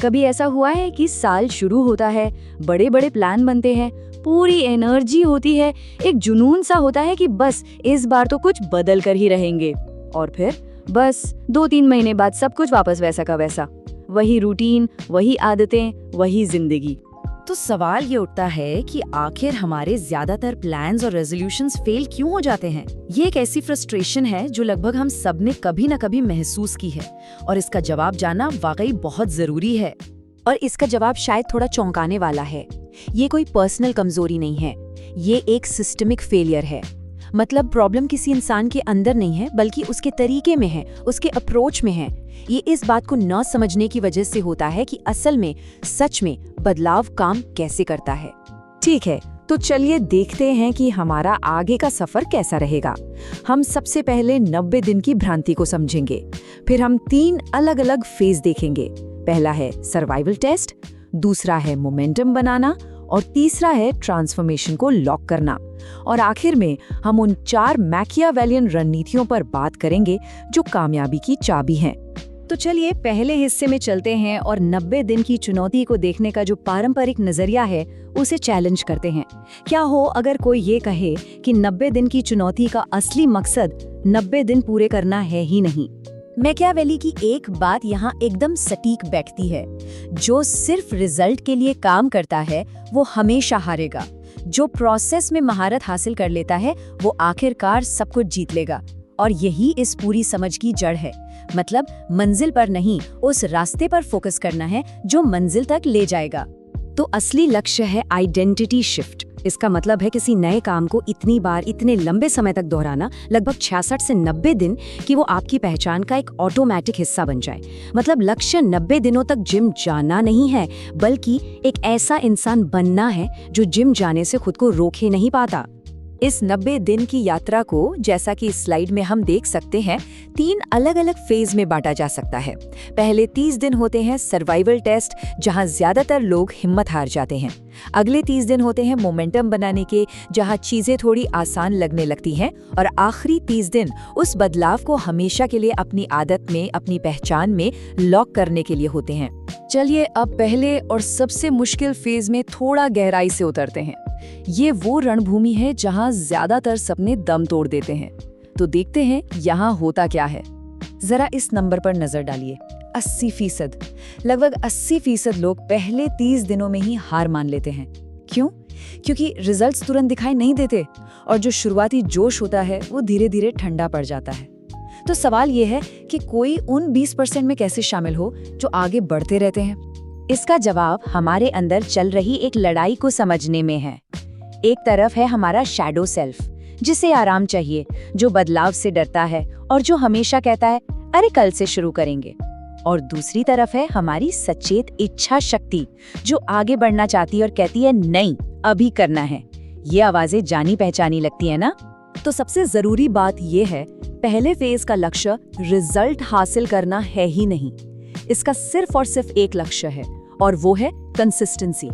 कभी ऐसा हुआ है कि साल शुरू होता है, बड़े बड़े प्लान बनते हैं, पूरी एनर्जी होती है, एक जुनून सा होता है कि बस इस बार तो कुछ बदल कर ही रहेंगे, और फिर बस 2-3 महीने बाद सब कुछ वापस वैसा का वैसा, वही रूटीन, वही आदतें, वही जिंदगी। तो सवाल ये उठता है कि आखिर हमारे ज्यादातर प्लान्स और रेजोल्यूशंस फेल क्यों हो जाते हैं। ये एक ऐसी फ्रस्ट्रेशन है जो लगभग हम सब ने कभी न कभी महसूस की है, और इसका जवाब जानना वाकई बहुत जरूरी है। और इसका जवाब शायद थोड़ा चौंकाने वाला है। ये कोई पर्सनल कमजोरी नहीं है, ये एक सिस्टमिक फेलियर है। मतलब प्रॉब्लम किसी इंसान के अंदर नहीं है, बल्कि उसके तरीके में है, उसके अप्रोच में है। ये इस बात को न समझने की वजह से होता है कि असल में सच में बदलाव काम कैसे करता है। ठीक है, तो चलिए देखते हैं कि हमारा आगे का सफर कैसा रहेगा। हम सबसे पहले 90 दिन की भ्रांति को समझेंगे, फिर हम 3 अलग अलग फेज देखेंगे। पहला है सर्वाइवल टेस्ट, दूसरा है मोमेंटम बनाना, और तीसरा है ट्रांसफॉर्मेशन को लॉक करना। और आखिर में हम उन 4 मैकियावेलियन रणनीतियों पर बात करेंगे जो कामयाबी की चाबी हैं। तो चलिए पहले हिस्से में चलते हैं और 90 दिन की चुनौती को देखने का जो पारंपरिक नजरिया है उसे चैलेंज करते हैं। क्या हो अगर कोई ये कहे कि 90 दिन की चुनौती का असली मकसद 90 दिन पूरे करना है ही नहीं। मैकियावेली की एक बात यहाँ एकदम सटीक बैठती है, जो सिर्फ रिजल्ट के लिए काम करता है वो हमेशा हारेगा, जो प्रोसेस में महारत हासिल कर लेता है वो आखिरकार सब कुछ जीत लेगा। और यही इस पूरी समझ की जड़ है। मतलब मंजिल पर नहीं, उस रास्ते पर फोकस करना है जो मंजिल तक ले जाएगा। तो असली लक्ष्य है आइडेंटिटी शिफ्ट। इसका मतलब है किसी नए काम को इतनी बार इतने लंबे समय तक दोहराना, लगभग 66 से 90 दिन, कि वो आपकी पहचान का एक ऑटोमेटिक हिस्सा बन जाए। मतलब लक्ष्य 90 दिनों तक जिम जाना नहीं है, बल्कि एक ऐसा इंसान बनना है जो जिम जाने से खुद को रोक ही नहीं पाता। इस 90 दिन की यात्रा को, जैसा कि इस स्लाइड में हम देख सकते हैं, 3 अलग अलग फेज में बांटा जा सकता है। पहले 30 दिन होते हैं सर्वाइवल टेस्ट, जहां ज्यादातर लोग हिम्मत हार जाते हैं। अगले 30 दिन होते हैं मोमेंटम बनाने के, जहां चीजें थोड़ी आसान लगने लगती हैं। और आखिरी 30 दिन उस बदलाव को हमेशा के लिए अपनी आदत में, अपनी पहचान में लॉक करने के लिए होते हैं। चलिए अब पहले और सबसे मुश्किल फेज में थोड़ा गहराई से उतरते हैं। ये वो रणभूमि है जहां ज्यादातर सपने दम तोड़ देते हैं। तो देखते हैं यहाँ होता क्या है। जरा इस नंबर पर नजर डालिए, 80%। लगभग 80% लोग पहले 30 दिनों में ही हार मान लेते हैं। क्यों? क्योंकि रिजल्ट्स तुरंत दिखाई नहीं देते, और जो शुरुआती जोश होता है वो धीरे धीरे ठंडा पड़ जाता है। तो सवाल ये है कि कोई उन 20% में कैसे शामिल हो जो आगे बढ़ते रहते हैं। इसका जवाब हमारे अंदर चल रही एक लड़ाई को समझने में है। एक तरफ है हमारा शैडो सेल्फ, जिसे आराम चाहिए, जो बदलाव से डरता है और जो हमेशा कहता है अरे कल से शुरू करेंगे। और दूसरी तरफ है हमारी सचेत इच्छा शक्ति, जो आगे बढ़ना चाहती है और कहती है नहीं, अभी करना है। ये आवाजें जानी पहचानी लगती है ना? तो सबसे जरूरी बात ये है, पहले फेज का लक्ष्य रिजल्ट हासिल करना है ही नहीं। इसका सिर्फ और सिर्फ एक लक्ष्य है, और वो है कंसिस्टेंसी।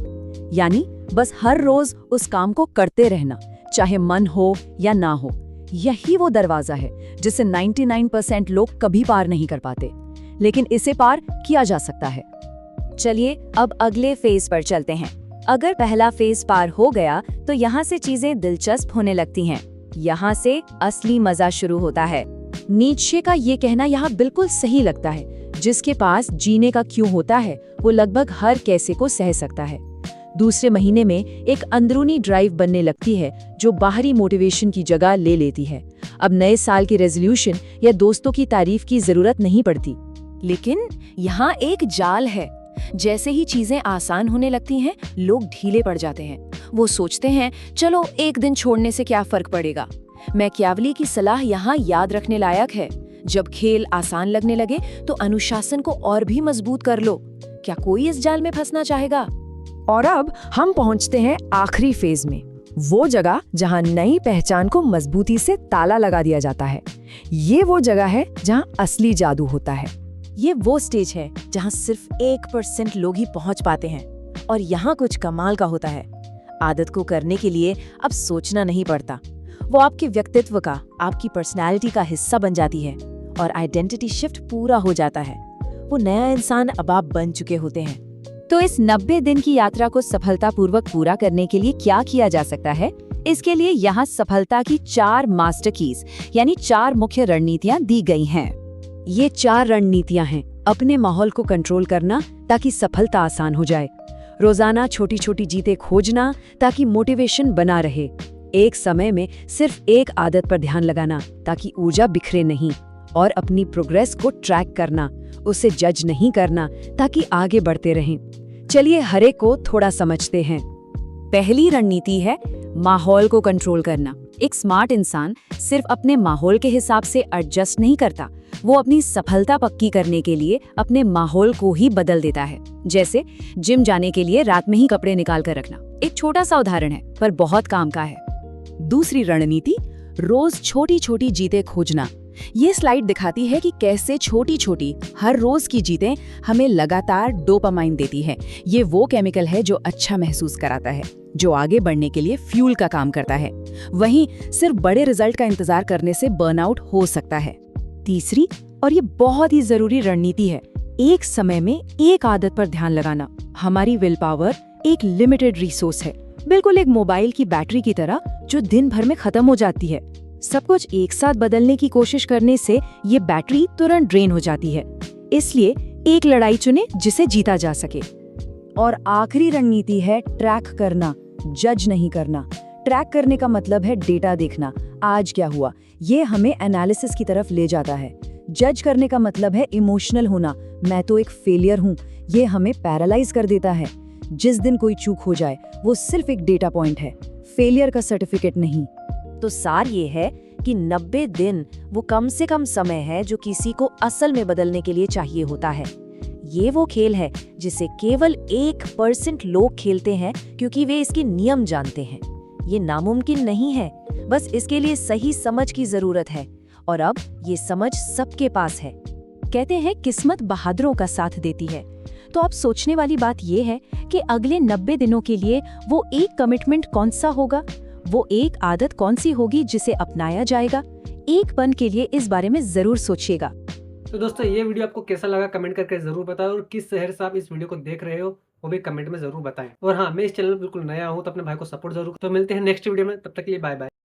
यानी बस हर रोज उस काम को करते रहना, चाहे मन हो या ना हो। यही वो दरवाजा है जिसे 99% लोग कभी पार नहीं कर पाते, लेकिन इसे पार किया जा सकता है। चलिए अब अगले फेज पर चलते हैं। अगर पहला फेज पार हो गया तो यहाँ से चीजें दिलचस्प होने लगती हैं। यहाँ से असली मजा शुरू होता है। नीत्शे का ये कहना यहाँ बिल्कुल सही लगता है। जिसके पास जीने का क्यों होता है, वो लगभग हर कैसे को सह सकता है। दूसरे महीने में एक अंदरूनी ड्राइव बनने लगती है जो बाहरी मोटिवेशन की जगह ले लेती है। अब नए साल की रेजोल्यूशन या दोस्तों की तारीफ की जरूरत नहीं पड़ती। लेकिन यहाँ एक जाल है। जैसे ही चीजें आसान होने लगती हैं, लोग ढीले पड़ जाते हैं। वो सोचते हैं चलो एक दिन छोड़ने से क्या फर्क पड़ेगा। मैकियावेली की सलाह यहाँ याद रखने लायक है। जब खेल आसान लगने लगे तो अनुशासन को और भी मजबूत कर लो। क्या कोई इस जाल में फंसना चाहेगा? और अब हम पहुंचते हैं आखिरी फेज में, वो जगह जहां नई पहचान को मजबूती से ताला लगा दिया जाता है। ये वो जगह है जहां असली जादू होता है। ये वो स्टेज है जहां सिर्फ 1% लोग ही पहुंच पाते हैं। और यहाँ कुछ कमाल का होता है। आदत को करने के लिए अब सोचना नहीं पड़ता। वो आपके व्यक्तित्व का, आपकी पर्सनैलिटी का हिस्सा बन जाती है और आइडेंटिटी शिफ्ट पूरा हो जाता है। वो नया इंसान अब आप बन चुके होते हैं। तो इस 90 दिन की यात्रा को सफलतापूर्वक पूरा करने के लिए क्या किया जा सकता है? इसके लिए यहाँ सफलता की 4 मास्टर कीज यानी 4 मुख्य रणनीतियाँ दी गई हैं। ये 4 रणनीतियां हैं। अपने माहौल को कंट्रोल करना ताकि सफलता आसान हो जाए, रोजाना छोटी छोटी जीतें खोजना ताकि मोटिवेशन बना रहे, एक समय में सिर्फ एक आदत पर ध्यान लगाना ताकि ऊर्जा बिखरे नहीं, और अपनी प्रोग्रेस को ट्रैक करना, उसे जज नहीं करना ताकि आगे बढ़ते रहें। चलिए हर एक को थोड़ा समझते हैं। पहली रणनीति है माहौल को कंट्रोल करना। एक स्मार्ट इंसान सिर्फ अपने माहौल के हिसाब से एडजस्ट नहीं करता, वो अपनी सफलता पक्की करने के लिए अपने माहौल को ही बदल देता है। जैसे जिम जाने के लिए रात में ही कपड़े निकाल कर रखना। एक छोटा सा उदाहरण है पर बहुत काम का है। दूसरी रणनीति, रोज छोटी छोटी जीतें खोजना। ये स्लाइड दिखाती है कि कैसे छोटी छोटी हर रोज की जीतें हमें लगातार डोपामाइन देती है। ये वो केमिकल है जो अच्छा महसूस कराता है, जो आगे बढ़ने के लिए फ्यूल का काम करता है। वहीं सिर्फ बड़े रिजल्ट का इंतजार करने से बर्नआउट हो सकता है। तीसरी और ये बहुत ही जरूरी रणनीति है, एक समय में एक आदत पर ध्यान लगाना। हमारी विल पावर एक लिमिटेड रिसोर्स है, बिल्कुल एक मोबाइल की बैटरी की तरह जो दिन भर में खत्म हो जाती है। सब कुछ एक साथ बदलने की कोशिश करने से ये बैटरी तुरंत ड्रेन हो जाती है। इसलिए एक लड़ाई चुने जिसे जीता जा सके। और आखिरी रणनीति है ट्रैक करना, जज नहीं करना। ट्रैक करने का मतलब है डेटा देखना, आज क्या हुआ, ये हमें एनालिसिस की तरफ ले जाता है। जज करने का मतलब है इमोशनल होना, मैं तो एक फेलियर हूँ, ये हमें पैरालाइज कर देता है। जिस दिन कोई चूक हो जाए वो सिर्फ एक डेटा पॉइंट है, फेलियर का सर्टिफिकेट नहीं। तो सार ये है कि 90 दिन वो कम से कम समय है जो किसी को असल में बदलने के लिए चाहिए होता है। ये वो खेल है जिसे केवल 1% लोग खेलते हैं क्योंकि वे इसके नियम जानते हैं। ये नामुमकिन नहीं है, बस इसके लिए सही समझ की जरूरत है, और अब ये समझ सबके पास है। कहते हैं किस्मत बहादुरों का साथ देती है। तो अब सोचने वाली बात ये है कि अगले 90 दिनों के लिए वो एक कमिटमेंट कौन सा होगा, वो एक आदत कौन सी होगी जिसे अपनाया जाएगा। एक पल के लिए इस बारे में जरूर सोचिएगा। तो दोस्तों ये वीडियो आपको कैसा लगा कमेंट करके जरूर बताएं, और किस शहर से आप इस वीडियो को देख रहे हो वो भी कमेंट में जरूर बताएं। और हाँ, मैं इस चैनल में बिल्कुल नया हूँ तो अपने भाई को सपोर्ट जरूर। तो मिलते हैं नेक्स्ट वीडियो में, तब तक के लिए बाय बाय।